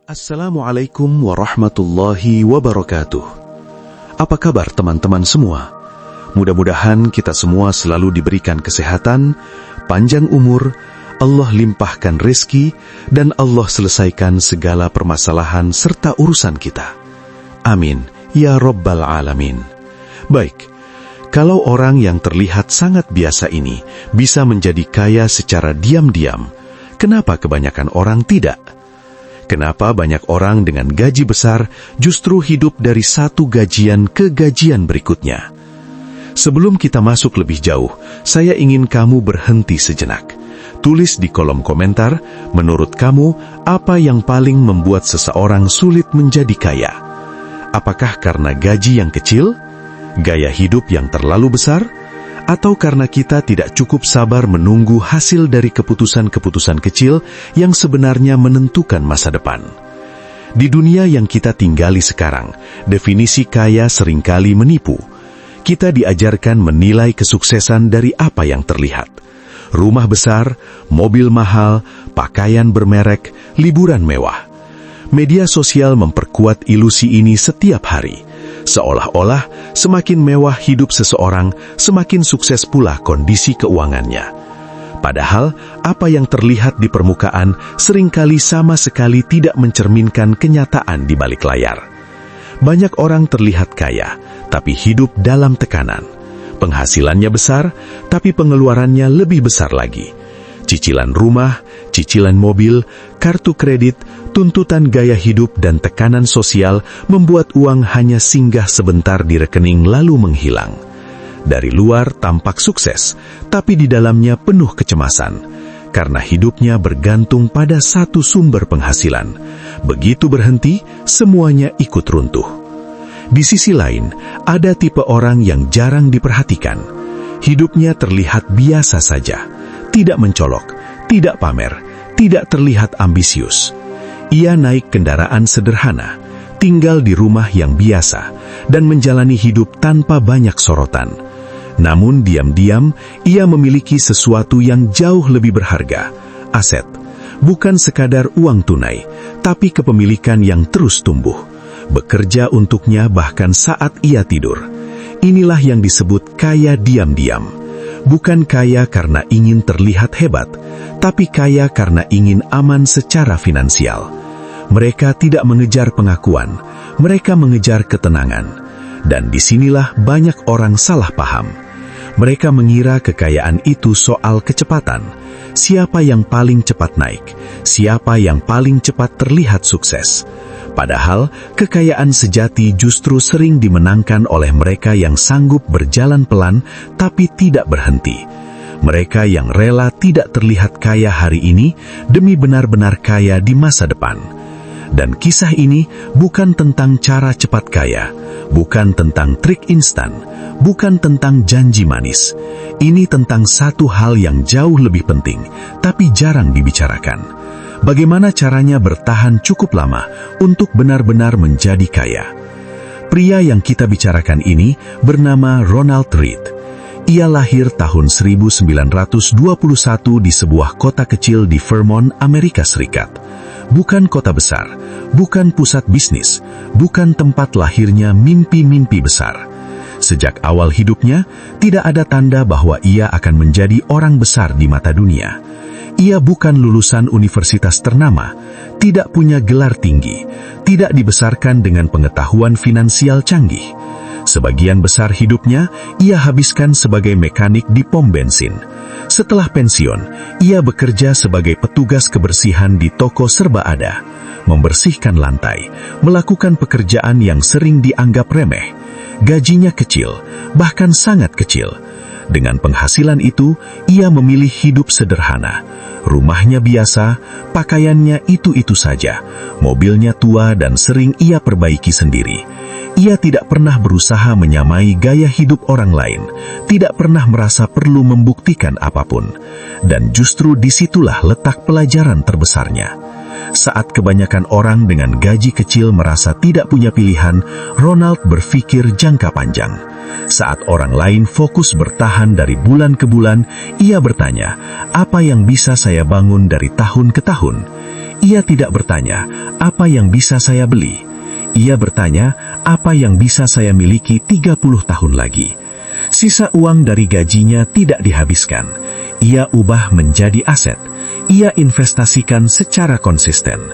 Assalamualaikum warahmatullahi wabarakatuh. Apa kabar teman-teman semua? Mudah-mudahan kita semua selalu diberikan kesehatan, panjang umur, Allah limpahkan rezeki, dan Allah selesaikan segala permasalahan serta urusan kita. Amin, ya Rabbal Alamin. Baik, kalau orang yang terlihat sangat biasa ini bisa menjadi kaya secara diam-diam, kenapa kebanyakan orang tidak? Kenapa banyak orang dengan gaji besar justru hidup dari satu gajian ke gajian berikutnya? Sebelum kita masuk lebih jauh, saya ingin kamu berhenti sejenak. Tulis di kolom komentar, menurut kamu, apa yang paling membuat seseorang sulit menjadi kaya? Apakah karena gaji yang kecil, gaya hidup yang terlalu besar, atau karena kita tidak cukup sabar menunggu hasil dari keputusan-keputusan kecil yang sebenarnya menentukan masa depan? Di dunia yang kita tinggali sekarang, definisi kaya seringkali menipu. Kita diajarkan menilai kesuksesan dari apa yang terlihat. Rumah besar, mobil mahal, pakaian bermerek, liburan mewah. Media sosial memperkuat ilusi ini setiap hari. Seolah-olah semakin mewah hidup seseorang, semakin sukses pula kondisi keuangannya. Padahal, apa yang terlihat di permukaan seringkali sama sekali tidak mencerminkan kenyataan di balik layar. Banyak orang terlihat kaya, tapi hidup dalam tekanan. Penghasilannya besar, tapi pengeluarannya lebih besar lagi. Cicilan rumah, cicilan mobil, kartu kredit, tuntutan gaya hidup dan tekanan sosial membuat uang hanya singgah sebentar di rekening lalu menghilang. Dari luar tampak sukses, tapi di dalamnya penuh kecemasan, karena hidupnya bergantung pada satu sumber penghasilan. Begitu berhenti, semuanya ikut runtuh. Di sisi lain, ada tipe orang yang jarang diperhatikan. Hidupnya terlihat biasa saja, tidak mencolok, tidak pamer, tidak terlihat ambisius. Ia naik kendaraan sederhana, tinggal di rumah yang biasa, dan menjalani hidup tanpa banyak sorotan. Namun diam-diam, ia memiliki sesuatu yang jauh lebih berharga, aset. Bukan sekadar uang tunai, tapi kepemilikan yang terus tumbuh. Bekerja untuknya bahkan saat ia tidur. Inilah yang disebut kaya diam-diam. Bukan kaya karena ingin terlihat hebat, tapi kaya karena ingin aman secara finansial. Mereka tidak mengejar pengakuan, mereka mengejar ketenangan. Dan disinilah banyak orang salah paham. Mereka mengira kekayaan itu soal kecepatan. Siapa yang paling cepat naik? Siapa yang paling cepat terlihat sukses? Padahal, kekayaan sejati justru sering dimenangkan oleh mereka yang sanggup berjalan pelan tapi tidak berhenti. Mereka yang rela tidak terlihat kaya hari ini demi benar-benar kaya di masa depan. Dan kisah ini bukan tentang cara cepat kaya, bukan tentang trik instan, bukan tentang janji manis. Ini tentang satu hal yang jauh lebih penting, tapi jarang dibicarakan. Bagaimana caranya bertahan cukup lama untuk benar-benar menjadi kaya? Pria yang kita bicarakan ini bernama Ronald Read. Ia lahir tahun 1921 di sebuah kota kecil di Vermont, Amerika Serikat. Bukan kota besar, bukan pusat bisnis, bukan tempat lahirnya mimpi-mimpi besar. Sejak awal hidupnya, tidak ada tanda bahwa ia akan menjadi orang besar di mata dunia. Ia bukan lulusan universitas ternama, tidak punya gelar tinggi, tidak dibesarkan dengan pengetahuan finansial canggih. Sebagian besar hidupnya, ia habiskan sebagai mekanik di pom bensin. Setelah pensiun, ia bekerja sebagai petugas kebersihan di toko serba ada, membersihkan lantai, melakukan pekerjaan yang sering dianggap remeh. Gajinya kecil, bahkan sangat kecil. Dengan penghasilan itu, ia memilih hidup sederhana. Rumahnya biasa, pakaiannya itu-itu saja, mobilnya tua dan sering ia perbaiki sendiri. Ia tidak pernah berusaha menyamai gaya hidup orang lain, tidak pernah merasa perlu membuktikan apapun. Dan justru disitulah letak pelajaran terbesarnya. Saat kebanyakan orang dengan gaji kecil merasa tidak punya pilihan, Ronald berpikir jangka panjang. Saat orang lain fokus bertahan dari bulan ke bulan, ia bertanya, apa yang bisa saya bangun dari tahun ke tahun? Ia tidak bertanya, apa yang bisa saya beli? Ia bertanya, apa yang bisa saya miliki 30 tahun lagi? Sisa uang dari gajinya tidak dihabiskan. Ia ubah menjadi aset. Ia investasikan secara konsisten.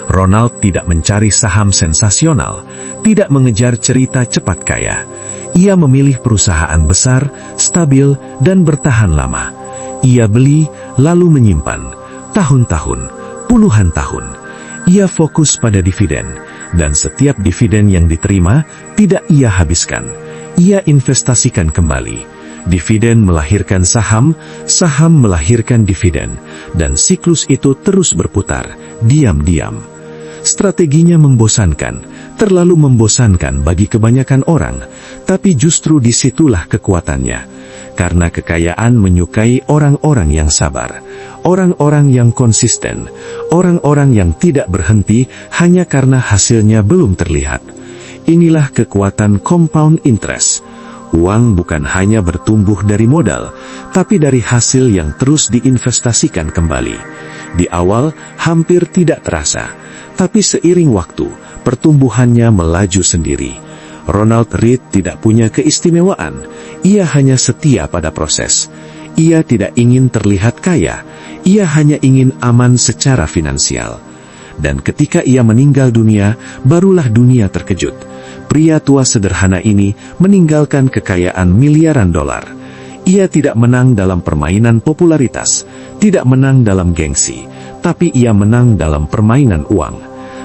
Ronald tidak mencari saham sensasional, tidak mengejar cerita cepat kaya. Ia memilih perusahaan besar, stabil, dan bertahan lama. Ia beli, lalu menyimpan. Tahun-tahun, puluhan tahun. Ia fokus pada dividen, dan setiap dividen yang diterima, tidak ia habiskan. Ia investasikan kembali. Dividen melahirkan saham, saham melahirkan dividen, dan siklus itu terus berputar, diam-diam. Strateginya membosankan, terlalu membosankan bagi kebanyakan orang, tapi justru disitulah kekuatannya. Karena kekayaan menyukai orang-orang yang sabar, orang-orang yang konsisten, orang-orang yang tidak berhenti hanya karena hasilnya belum terlihat. Inilah kekuatan compound interest. Uang bukan hanya bertumbuh dari modal, tapi dari hasil yang terus diinvestasikan kembali. Di awal hampir tidak terasa, tapi seiring waktu, pertumbuhannya melaju sendiri. Ronald Read tidak punya keistimewaan, ia hanya setia pada proses. Ia tidak ingin terlihat kaya, ia hanya ingin aman secara finansial. Dan ketika ia meninggal dunia, barulah dunia terkejut. Pria tua sederhana ini meninggalkan kekayaan miliaran dolar. Ia tidak menang dalam permainan popularitas, tidak menang dalam gengsi, tapi ia menang dalam permainan uang.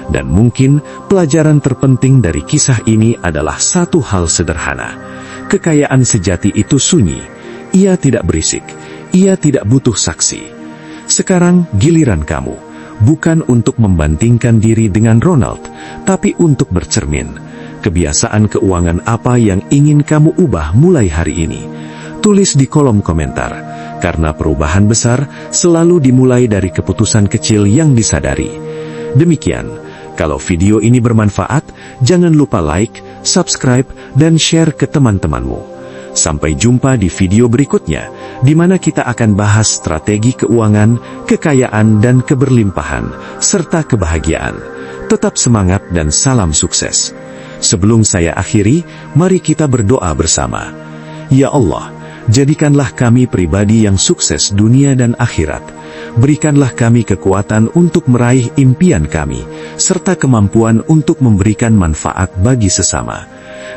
Dan mungkin pelajaran terpenting dari kisah ini adalah satu hal sederhana. Kekayaan sejati itu sunyi. Ia tidak berisik. Ia tidak butuh saksi. Sekarang giliran kamu. Bukan untuk membandingkan diri dengan Ronald, tapi untuk bercermin. Kebiasaan keuangan apa yang ingin kamu ubah mulai hari ini? Tulis di kolom komentar, karena perubahan besar selalu dimulai dari keputusan kecil yang disadari. Demikian, kalau video ini bermanfaat, jangan lupa like, subscribe, dan share ke teman-temanmu. Sampai jumpa di video berikutnya, di mana kita akan bahas strategi keuangan, kekayaan, dan keberlimpahan, serta kebahagiaan. Tetap semangat dan salam sukses. Sebelum saya akhiri, mari kita berdoa bersama. Ya Allah, jadikanlah kami pribadi yang sukses dunia dan akhirat. Berikanlah kami kekuatan untuk meraih impian kami, serta kemampuan untuk memberikan manfaat bagi sesama.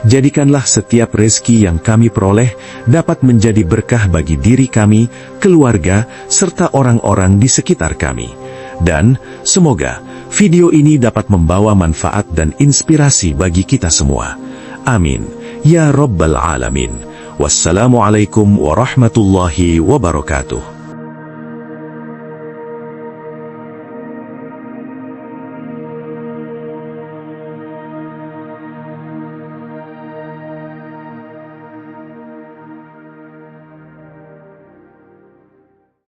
Jadikanlah setiap rezeki yang kami peroleh dapat menjadi berkah bagi diri kami, keluarga, serta orang-orang di sekitar kami. Dan semoga video ini dapat membawa manfaat dan inspirasi bagi kita semua. Amin. Ya Rabbal Alamin. Wassalamualaikum warahmatullahi wabarakatuh.